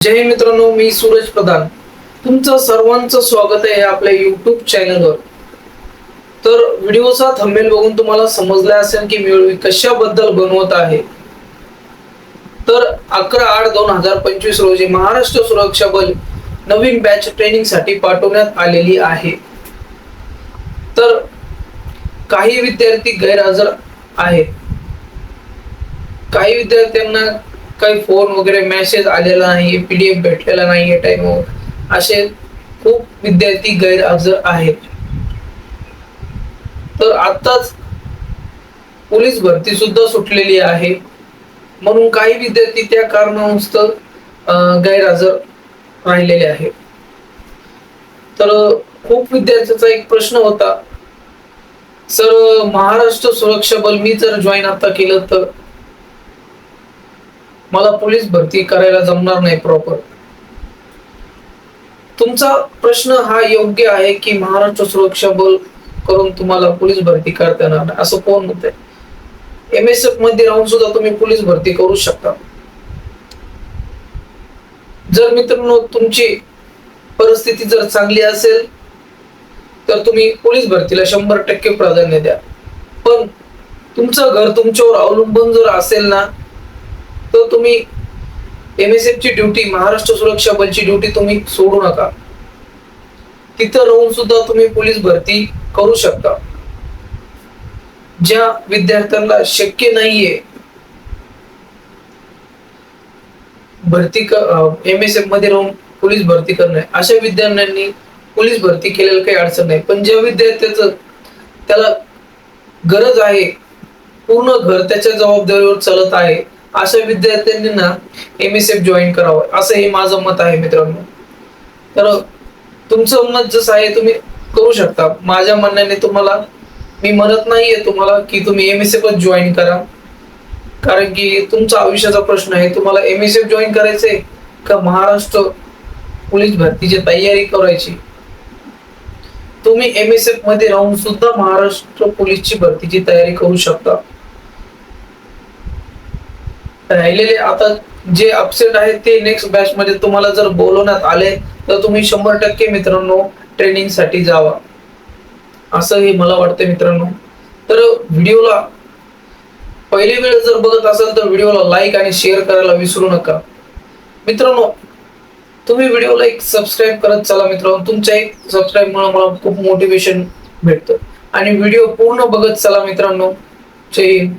जय हिंद मित्रांनो, मी सूरज प्रधान. तुमचं सर्वांचं स्वागत आहे आपल्या युट्यूब चॅनलवर. तर व्हिडिओचा थंबनेल बघून तुम्हाला समजलं असेल की मी कशाबद्दल बनवत आहे. तर 11/8/2025 रोजी महाराष्ट्र सुरक्षा बल नवीन बॅच ट्रेनिंग साठी पाठवण्यात आलेली आहे. तर काही विद्यार्थी गैरहजर आहेत. काही विद्यार्थ्यांना काही फोन वगैरे मेसेज आलेला नाही, पीडीएफ भेटलेला नाहीये टाइमवर, असे खूप विद्यार्थी गैरहजर आहेत. तर आताच पोलीस भरती सुद्धा सुटलेली आहे, म्हणून काही विद्यार्थी त्या कारणास्तव गैरहजर राहिलेले आहेत. तर खूप विद्यार्थ्यांचा एक प्रश्न होता, सर महाराष्ट्र सुरक्षा बल मी जर जॉईन आता केलं तर मला पोलीस भरती करायला जमणार नाही प्रॉपर. तुमचा प्रश्न हा योग्य आहे की महाराष्ट्र सुरक्षा बल करून तुम्हाला पोलीस भरती करता येणार नाही असं कोण म्हणतंय. एमएसएफ मध्ये राहून सुद्धा तुम्ही पोलीस भरती करू शकता. जर मित्रांनो तुमची परिस्थिती जर चांगली असेल तर तुम्ही पोलीस भरतीला 100% प्राधान्य द्या. पण तुमचं घर तुमच्यावर अवलंबून जर असेल ना, तर तुम्ही एमएसएफ ची ड्युटी, महाराष्ट्र सुरक्षा बलची ड्युटी तुम्ही सोडू नका. तिथं राहून सुद्धा तुम्ही पोलीस भरती करू शकता. ज्या विद्यार्थ्यांना शक्य नाहीये भरती एमएसएफ मध्ये राहून पोलीस भरती करणे, अशा विद्यार्थ्यांनी पोलीस भरती केलेलं काही अडचण नाही. पण ज्या विद्यार्थ्याचं त्याला गरज आहे, पूर्ण घर त्याच्या जबाबदारीवर चालत आहे, अशा विद्यार्थ्यांनी ना एमएसएफ जॉईन करावं असं हे माझं मत आहे मित्रांनो. तर तुमचं मत जसं आहे तुम्ही करू शकता. माझ्या म्हणण्याने तुम्हाला मी म्हणत नाहीये तुम्हाला की तुम्ही एमएसएफ जॉईन करा, कारण की तुमचा आयुष्याचा प्रश्न आहे. तुम्हाला एमएसएफ जॉईन करायचंय का महाराष्ट्र पोलीस भरतीची तयारी करायची. तुम्ही एमएसएफ मध्ये राहून सुद्धा महाराष्ट्र पोलीसची भरतीची तयारी करू शकता. राहिलेले आता जे अपसेट आहेत ते नेक्स्ट बॅच मध्ये तुम्हाला जर बोलवण्यात आले तर तुम्ही 100% मित्रांनो ट्रेनिंग साठी जावा, असं हे मला वाटतं मित्रांनो. तर व्हिडिओला पहिली वेळ जर बघत असाल तर व्हिडिओला लाईक आणि शेअर करायला विसरू नका मित्रांनो. तुम्ही व्हिडिओला एक सबस्क्राईब करत चला मित्रांनो. तुमच्या एक सबस्क्राईब मुळे मला खूप मोटिवेशन भेटतं. आणि व्हिडिओ पूर्ण बघत चला मित्रांनो. जय हिंद.